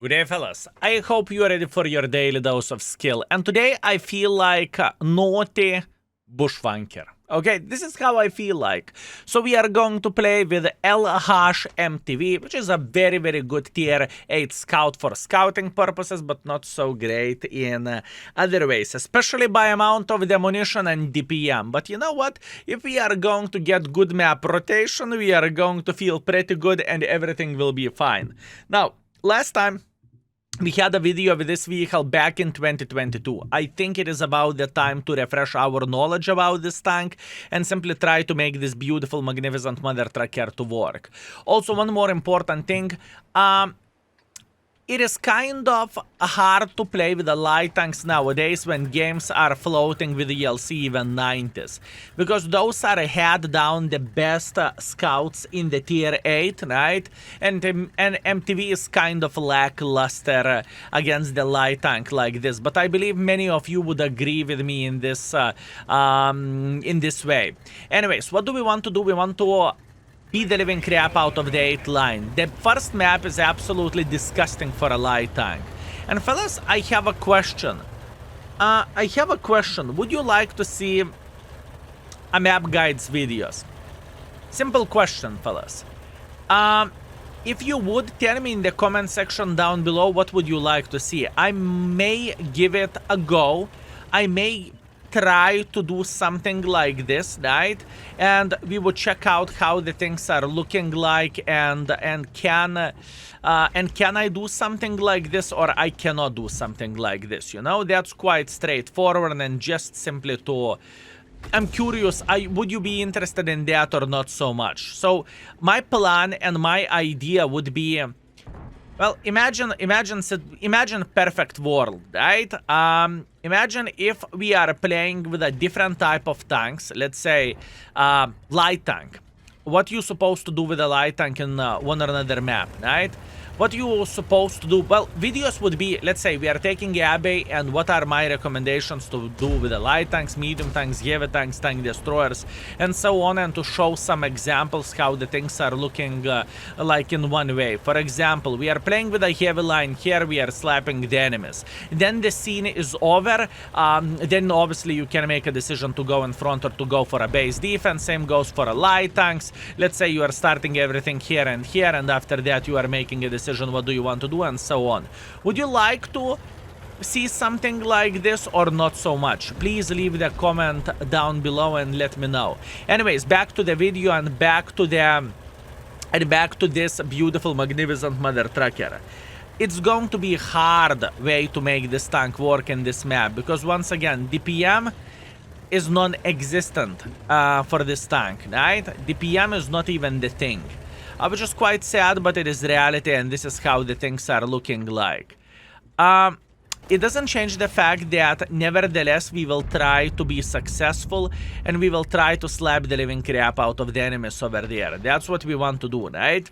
Good day, fellas. I hope you are ready for your daily dose of skill. And today I feel like a naughty bushwanker. Okay, this is how I feel like. So we are going to play with LHMTV, which is a very, very good tier 8 scout for scouting purposes, but not so great in other ways, especially by amount of demolition and DPM. But you know what? If we are going to get good map rotation, we are going to feel pretty good and everything will be fine. Now, last time we had a video of this vehicle back in 2022. I think it is about the time to refresh our knowledge about this tank and simply try to make this beautiful, magnificent mother trucker to work. Also, one more important thing. It is kind of hard to play with the light tanks nowadays when games are floating with the ELC even 90s. Because those are hand down the best scouts in the tier 8, right? And MTV is kind of lackluster against the light tank like this. But I believe many of you would agree with me in this way. Anyways, what do we want to do? We want to beat the living crap out of the 8th line. The first map is absolutely disgusting for a light tank. And fellas, I have a question. Would you like to see a map guides videos? Simple question, fellas. If you would, tell me in the comment section down below what would you like to see. I may give it a go. I may try to do something like this, right? And we would check out how the things are looking like, and can I do something like this, or I cannot do something like this, you know? That's quite straightforward, and just simply to... I'm curious, would you be interested in that or not so much? So my plan and my idea would be... Well, imagine perfect world, right? Imagine if we are playing with a different type of tanks, let's say light tank. What you supposed to do with a light tank in one or another map, right? What you supposed to do? Well, videos would be, let's say we are taking Abbey, and what are my recommendations to do with the light tanks, medium tanks, heavy tanks, tank destroyers, and so on, and to show some examples how the things are looking like in one way. For example, we are playing with a heavy line here, we are slapping the enemies. Then the scene is over, then obviously you can make a decision to go in front or to go for a base defense. Same goes for a light tanks. Let's say you are starting everything here, and after that you are making a decision what do you want to do, and so on. Would you like to see something like this or not so much? Please leave the comment down below and let me know. Anyways, back to the video and back to this beautiful, magnificent mother trucker. It's going to be a hard way to make this tank work in this map, because once again, DPM is non-existent for this tank, right? DPM is not even the thing. Which is quite sad, but it is reality, and this is how the things are looking like. It doesn't change the fact that, nevertheless, we will try to be successful, and we will try to slap the living crap out of the enemies over there. That's what we want to do, right?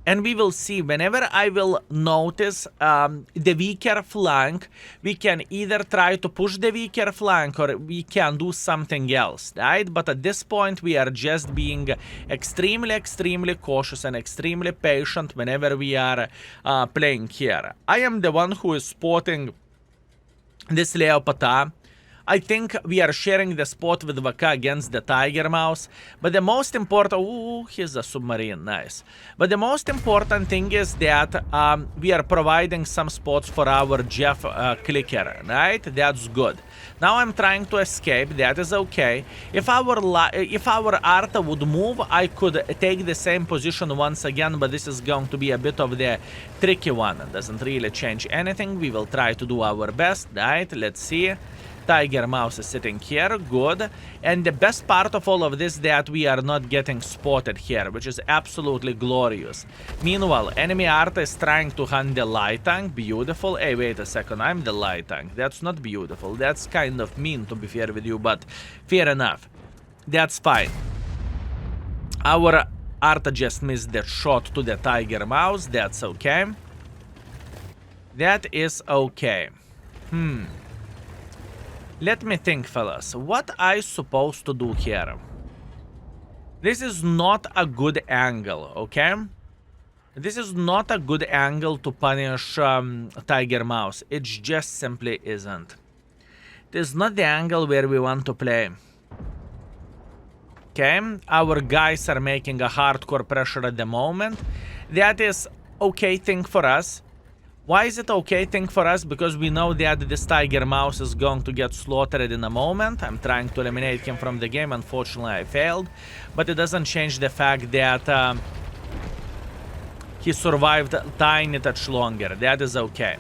And we will see, whenever I will notice the weaker flank, we can either try to push the weaker flank or we can do something else, right? But at this point, we are just being extremely cautious and extremely patient whenever we are playing here. I am the one who is spotting this Leopata. I think we are sharing the spot with Vaka against the Tiger Mouse, but the most important... Ooh, he's a submarine, nice. But the most important thing is that we are providing some spots for our Jeff clicker, right? That's good. Now I'm trying to escape, that is okay. If our Arta would move, I could take the same position once again, but this is going to be a bit of the tricky one. It doesn't really change anything. We will try to do our best, right? Let's see. Tiger Mouse is sitting here, good. And the best part of all of this that we are not getting spotted here, which is absolutely glorious. Meanwhile, enemy Arta is trying to hunt the light tank, beautiful. Hey, wait a second, I'm the light tank. That's not beautiful, that's kind of mean to be fair with you, but fair enough. That's fine. Our Arta just missed that shot to the Tiger Mouse, that's okay. That is okay. Let me think, fellas. What I supposed to do here? This is not a good angle, okay? This is not a good angle to punish Tiger Mouse. It just simply isn't. It is not the angle where we want to play. Okay, our guys are making a hardcore pressure at the moment. That is okay thing for us. Why is it okay thing for us? Because we know that this Tiger Mouse is going to get slaughtered in a moment. I'm trying to eliminate him from the game. Unfortunately, I failed. But it doesn't change the fact that he survived a tiny touch longer. That is okay.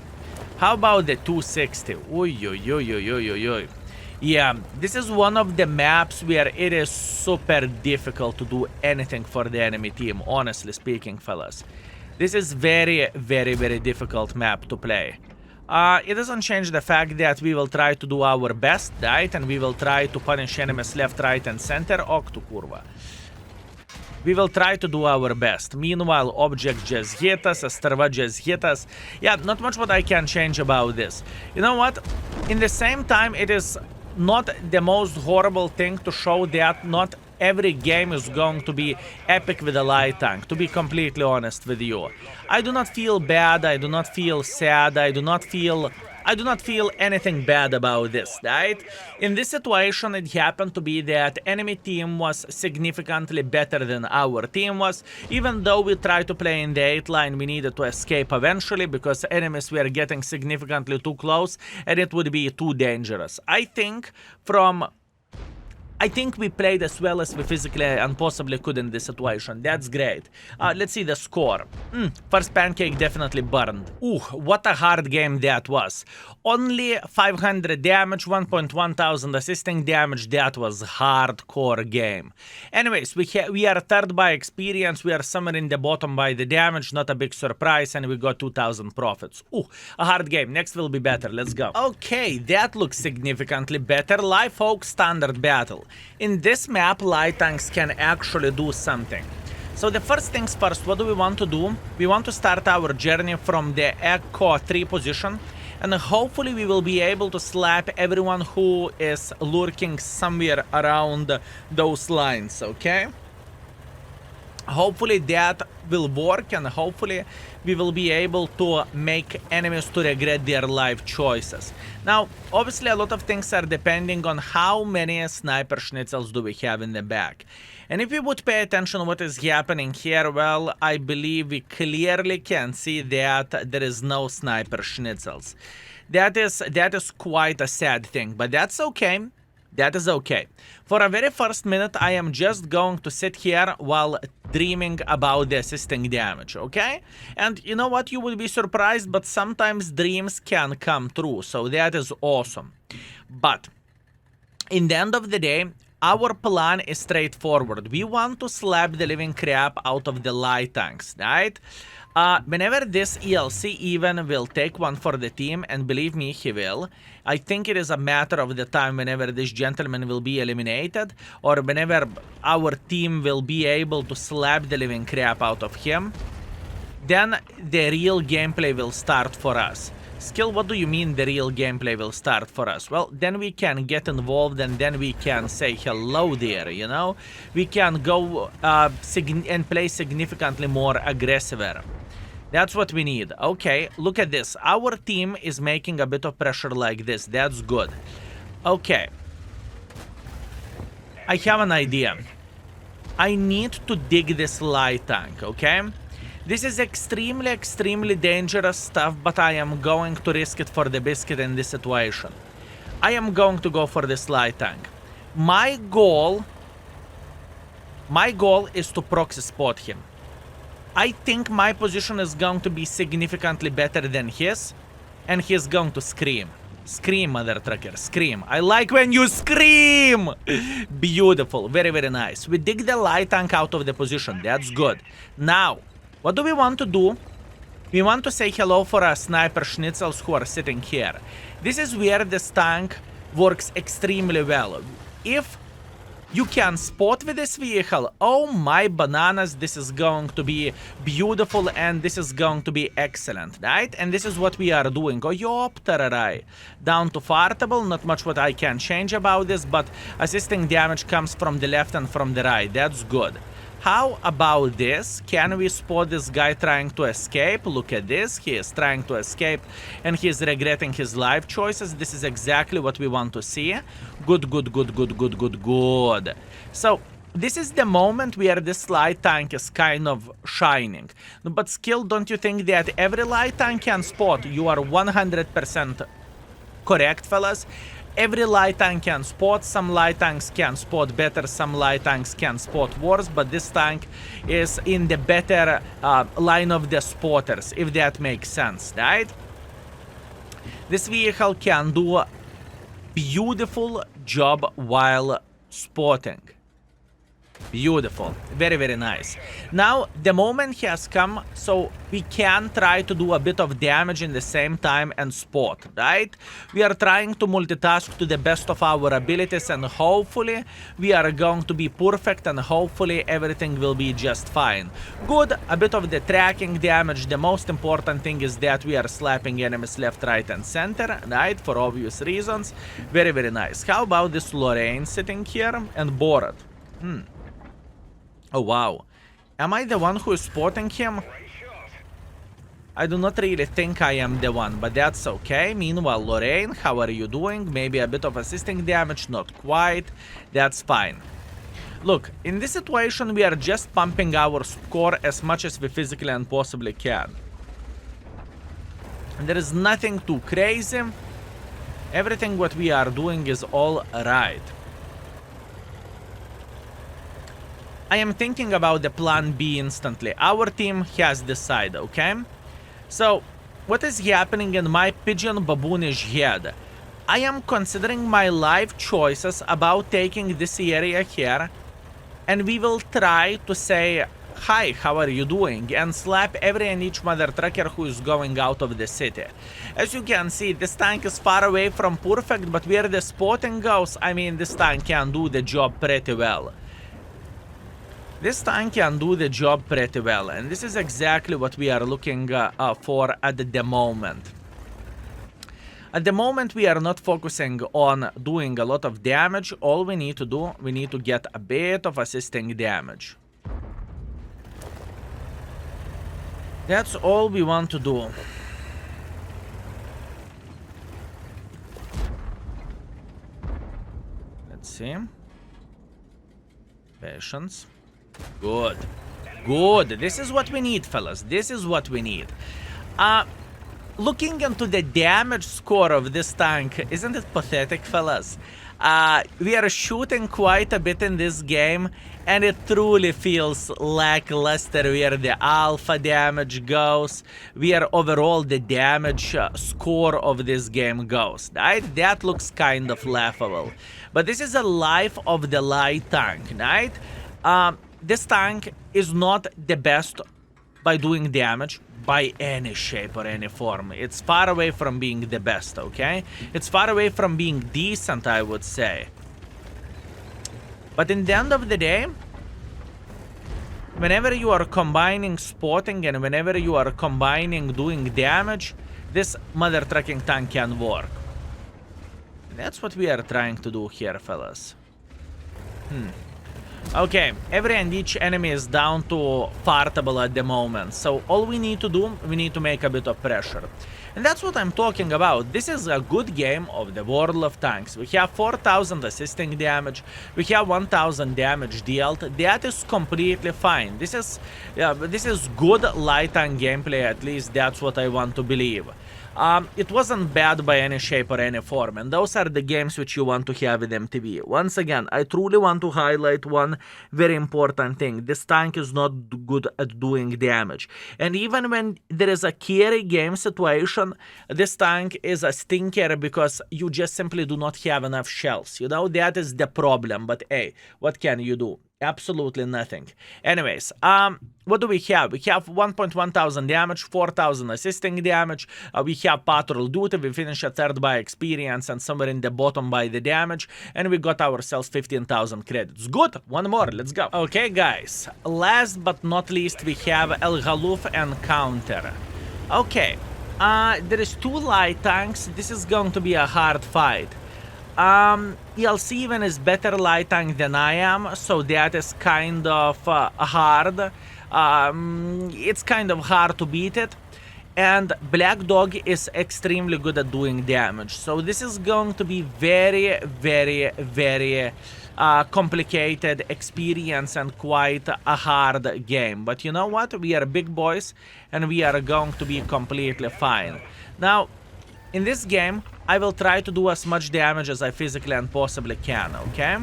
How about the 260? Oy. Yeah, this is one of the maps where it is super difficult to do anything for the enemy team, honestly speaking, fellas. This is very difficult map to play. It doesn't change the fact that we will try to do our best, right? And we will try to punish enemies left, right, and center. Ok tu kurva. We will try to do our best. Meanwhile, object just hit us, Astrava just hit us. Yeah, not much what I can change about this. You know what? In the same time, it is not the most horrible thing to show that not every game is going to be epic with a light tank, to be completely honest with you. I do not feel bad, I do not feel sad, I do not feel anything bad about this, right? In this situation, it happened to be that enemy team was significantly better than our team was. Even though we tried to play in the 8 line, we needed to escape eventually because enemies were getting significantly too close and it would be too dangerous. I think we played as well as we physically and possibly could in this situation. That's great. Let's see the score. First pancake definitely burned. Ooh, what a hard game that was. Only 500 damage, 1.1 thousand assisting damage. That was hardcore game. Anyways, we are third by experience. We are somewhere in the bottom by the damage. Not a big surprise. And we got 2,000 profits. Ooh, a hard game. Next will be better. Let's go. Okay, that looks significantly better. Live Oak Standard Battle. In this map, light tanks can actually do something. So the first things first, what do we want to do? We want to start our journey from the Echo 3 position. And hopefully we will be able to slap everyone who is lurking somewhere around those lines, okay? Hopefully that will work, and hopefully we will be able to make enemies to regret their life choices. Now, obviously a lot of things are depending on how many sniper schnitzels do we have in the back. And if we would pay attention to what is happening here, well, I believe we clearly can see that there is no sniper schnitzels. That is quite a sad thing, but that's okay. That is okay. For a very first minute, I am just going to sit here while dreaming about the assisting damage, okay? And you know what? You will be surprised, but sometimes dreams can come true, so that is awesome. But in the end of the day, our plan is straightforward. We want to slap the living crap out of the light tanks, right? Whenever this ELC even will take one for the team, and believe me, he will, I think it is a matter of the time whenever this gentleman will be eliminated, or whenever our team will be able to slap the living crap out of him, then the real gameplay will start for us. Skill, what do you mean the real gameplay will start for us? Well, then we can get involved and then we can say hello there, you know? We can go and play significantly more aggressive. That's what we need. Okay, look at this. Our team is making a bit of pressure like this. That's good. Okay. I have an idea. I need to dig this light tank, okay? This is extremely dangerous stuff, but I am going to risk it for the biscuit in this situation. I am going to go for this light tank. My goal is to proxy spot him. I think my position is going to be significantly better than his, and he's going to scream. Scream, mother trucker, scream. I like when you scream! Beautiful, very nice. We dig the light tank out of the position, that's good. Now, what do we want to do? We want to say hello for our sniper schnitzels who are sitting here. This is where this tank works extremely well. If you can spot with this vehicle, oh my bananas, this is going to be beautiful and this is going to be excellent, right? And this is what we are doing. Oh, yoptararai. Down to fartable, not much what I can change about this, but assisting damage comes from the left and from the right, that's good. How about this? Can we spot this guy trying to escape? Look at this. He is trying to escape and he is regretting his life choices. This is exactly what we want to see. Good, good, good, good, good, good, good. So this is the moment where this light tank is kind of shining. But still, don't you think that every light tank can spot? You are 100% correct, fellas. Every light tank can spot. Some light tanks can spot better, some light tanks can spot worse, but this tank is in the better line of the spotters, if that makes sense, right? This vehicle can do a beautiful job while spotting. Beautiful. Very, very nice. Now, the moment has come, so we can try to do a bit of damage in the same time and spot, right? We are trying to multitask to the best of our abilities, and hopefully we are going to be perfect, and hopefully everything will be just fine. Good. A bit of the tracking damage. The most important thing is that we are slapping enemies left, right, and center, right? For obvious reasons. Very, very nice. How about this Lorraine sitting here and bored? Oh, wow. Am I the one who is spotting him? I do not really think I am the one, but that's okay. Meanwhile, Lorraine, how are you doing? Maybe a bit of assisting damage, not quite. That's fine. Look, in this situation, we are just pumping our score as much as we physically and possibly can. And there is nothing too crazy. Everything what we are doing is all right. I am thinking about the plan B instantly. Our team has decided, okay? So, what is happening in my pigeon baboonish head? I am considering my life choices about taking this area here, and we will try to say, hi, how are you doing? And slap every and each mother trucker who is going out of the city. As you can see, this tank is far away from perfect, but where the spotting goes, I mean, this tank can do the job pretty well. This tank can do the job pretty well, and this is exactly what we are looking for at the moment. At the moment, we are not focusing on doing a lot of damage. All we need to do, we need to get a bit of assisting damage. That's all we want to do. Let's see. Patience. Good. Good. This is what we need, fellas. This is what we need. Looking into the damage score of this tank, isn't it pathetic, fellas? We are shooting quite a bit in this game, and it truly feels lackluster where the alpha damage goes, where overall the damage score of this game goes, right? That looks kind of laughable. But this is a life of the light tank, right? This tank is not the best by doing damage by any shape or any form. It's far away from being the best, okay? It's far away from being decent, I would say. But in the end of the day, whenever you are combining spotting and whenever you are combining doing damage, this mother trucking tank can work. And that's what we are trying to do here, fellas. Okay, every and each enemy is down to fartable at the moment, so all we need to do, we need to make a bit of pressure. And that's what I'm talking about. This is a good game of the World of Tanks. We have 4,000 assisting damage, we have 1,000 damage dealt. That is completely fine. This is good light tank gameplay, at least that's what I want to believe. It wasn't bad by any shape or any form, and those are the games which you want to have with MTV. Once again, I truly want to highlight one very important thing. This tank is not good at doing damage. And even when there is a carry game situation, this tank is a stinker because you just simply do not have enough shells. You know, that is the problem. But hey, what can you do? Absolutely nothing. Anyways, what do we have? We have 1.1 thousand damage, 4,000 assisting damage. We have patrol duty. We finish a third by experience and somewhere in the bottom by the damage. And we got ourselves 15,000 credits. Good. One more. Let's go. Okay, guys. Last but not least, we have Halluf encounter. Okay. There is two light tanks. This is going to be a hard fight. ELC even is better light tank than I am, so that is kind of hard. It's kind of hard to beat it. And Black Dog is extremely good at doing damage. So this is going to be very, very, very complicated experience and quite a hard game. But you know what? We are big boys and we are going to be completely fine. Now, in this game, I will try to do as much damage as I physically and possibly can, okay?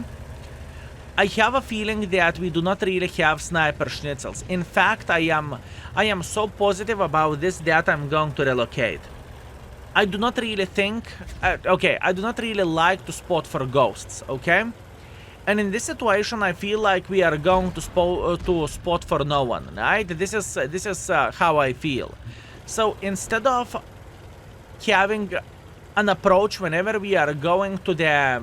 I have a feeling that we do not really have sniper schnitzels. In fact, I am so positive about this that I'm going to relocate. I do not really think... okay, I do not really like to spot for ghosts, okay? And in this situation, I feel like we are going to spot for no one, right? This is how I feel. So instead of having an approach whenever we are going to the...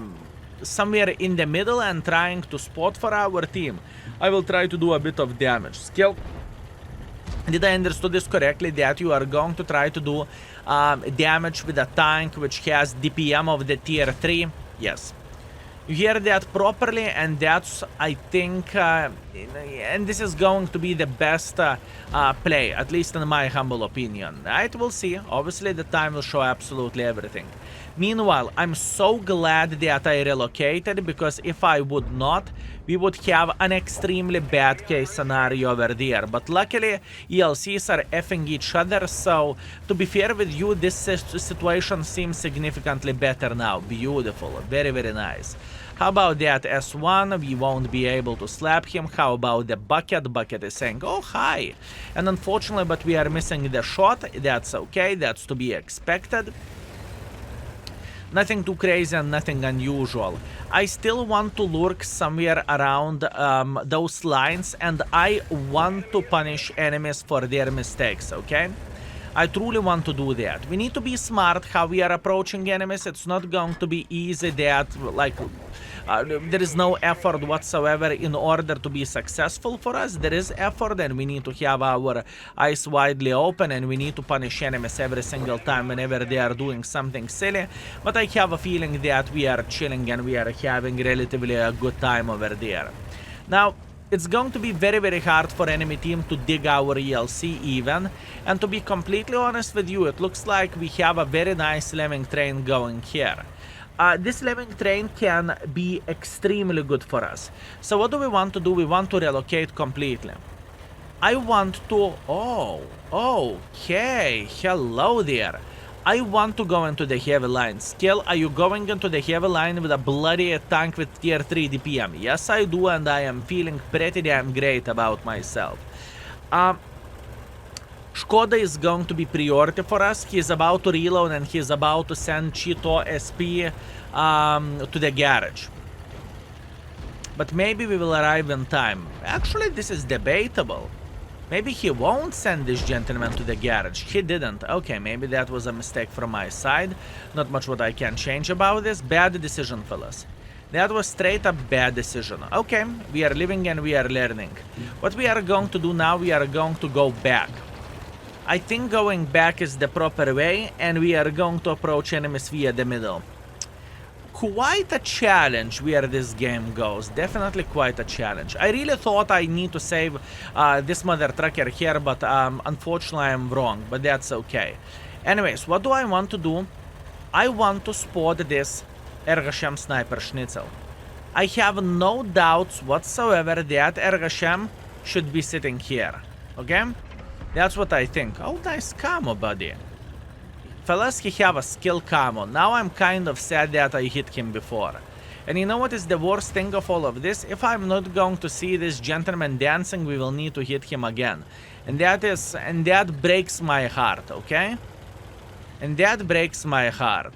somewhere in the middle and trying to spot for our team, I will try to do a bit of damage. Skill. Did I understand this correctly, that you are going to try to do damage with a tank which has DPM of the tier 3? Yes. You hear that properly, and that's, I think, and this is going to be the best play, at least in my humble opinion. Right, we'll see. Obviously, the time will show absolutely everything. Meanwhile, I'm so glad that I relocated, because if I would not, we would have an extremely bad case scenario over there. But luckily, ELCs are effing each other, so to be fair with you, this situation seems significantly better now. Beautiful. Very, very nice. How about that S1? We won't be able to slap him. How about the bucket? Bucket is saying, oh, hi. And unfortunately, but we are missing the shot. That's okay. That's to be expected. Nothing too crazy and nothing unusual. I still want to lurk somewhere around those lines, and I want to punish enemies for their mistakes, okay? I truly want to do that. We need to be smart how we are approaching enemies. It's not going to be easy that, like, there is no effort whatsoever in order to be successful for us. There is effort, and we need to have our eyes widely open, and we need to punish enemies every single time whenever they are doing something silly. But I have a feeling that we are chilling and we are having relatively a good time over there. Now, it's going to be very, very hard for enemy team to dig our ELC even. And to be completely honest with you, it looks like we have a very nice lemming train going here. This lemming train can be extremely good for us. So what do we want to do? We want to relocate completely. I want to... oh, okay, hello there. I want to go into the heavy line. Skill, are you going into the heavy line with a bloody tank with tier 3 DPM? Yes, I do, and I am feeling pretty damn great about myself. Skoda is going to be priority for us. He's about to reload, and he's about to send Cheeto SP to the garage. But maybe we will arrive in time. Actually, this is debatable. Maybe he won't send this gentleman to the garage. He didn't. Okay, maybe that was a mistake from my side. Not much what I can change about this. Bad decision, fellas. That was straight up bad decision. Okay, we are living and we are learning. What we are going to do now, we are going to go back. I think going back is the proper way, and we are going to approach enemies via the middle. Quite a challenge where this game goes. Definitely quite a challenge. I really thought I need to save this mother trucker here, but unfortunately I'm wrong, but that's okay. Anyways, what do I want to do? I want to spot this LHM sniper schnitzel. I have no doubts whatsoever that LHM should be sitting here. Okay? That's what I think. Oh, nice camo, buddy. Fellas, he have a skill camo. Now I'm kind of sad that I hit him before. And you know what is the worst thing of all of this? If I'm not going to see this gentleman dancing, we will need to hit him again. And that breaks my heart, okay? And that breaks my heart.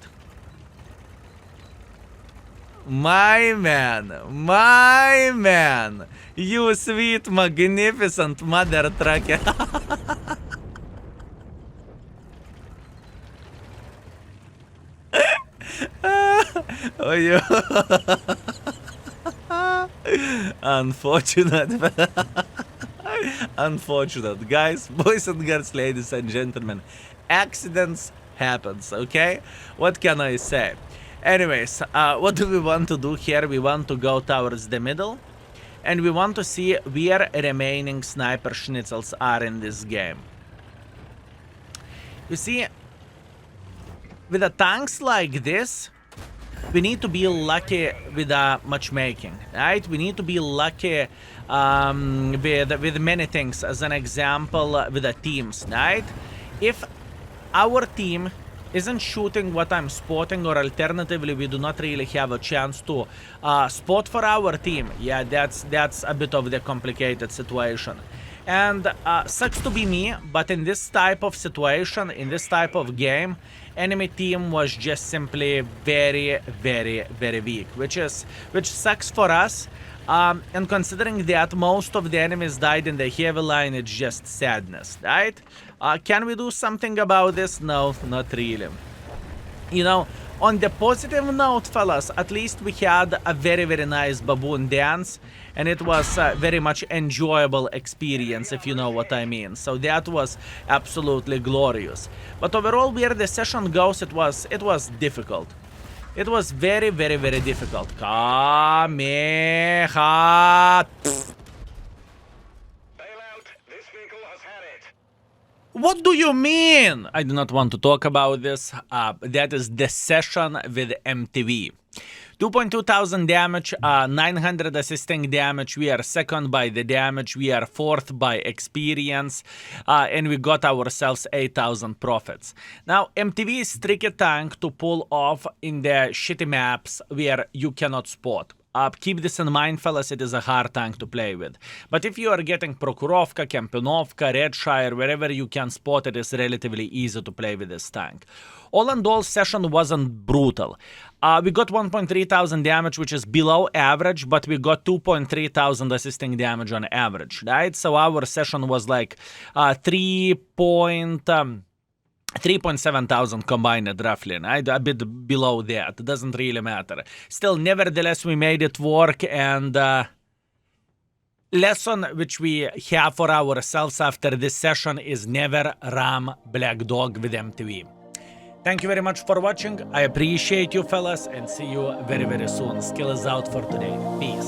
My man, you sweet, magnificent mother trucker. Oh, yeah. Unfortunate. Unfortunate. Guys, boys and girls, ladies and gentlemen, accidents happens, okay? What can I say? Anyways, what do we want to do here? We want to go towards the middle, and we want to see where remaining sniper schnitzels are in this game. You see, with the tanks like this, we need to be lucky with matchmaking, right? We need to be lucky with many things. As an example, with the teams, right? If our team isn't shooting what I'm spotting, or alternatively we do not really have a chance to spot for our team, yeah, that's a bit of the complicated situation. And sucks to be me, but in this type of situation, in this type of game, enemy team was just simply very, very, very weak, which sucks for us. And considering that most of the enemies died in the heavy line, it's just sadness, right? Can we do something about this? No, not really. You know, on the positive note, fellas, at least we had a very, very nice baboon dance, and it was a very much enjoyable experience, if you know what I mean. So that was absolutely glorious. But overall, where the session goes, it was difficult. It was very, very, very difficult. What do you mean? I do not want to talk about this. That is the session with MTV. 2.2 thousand damage, 900 assisting damage. We are second by the damage. We are fourth by experience. And we got ourselves 8,000 profits. Now, MTV is tricky tank to pull off in the shitty maps where you cannot spot. Keep this in mind, fellas, it is a hard tank to play with. But if you are getting Prokhorovka, Kempinovka, Redshire, wherever you can spot, it is relatively easy to play with this tank. All in all, session wasn't brutal. We got 1.3 thousand damage, which is below average, but we got 2.3 thousand assisting damage on average, right? So our session was like 3.7 thousand combined, roughly, right? A bit below that. It doesn't really matter. Still, nevertheless, we made it work, and lesson which we have for ourselves after this session is never ram Black Dog with MTV. Thank you very much for watching. I appreciate you, fellas, and see you very, very soon. Skill is out for today. Peace.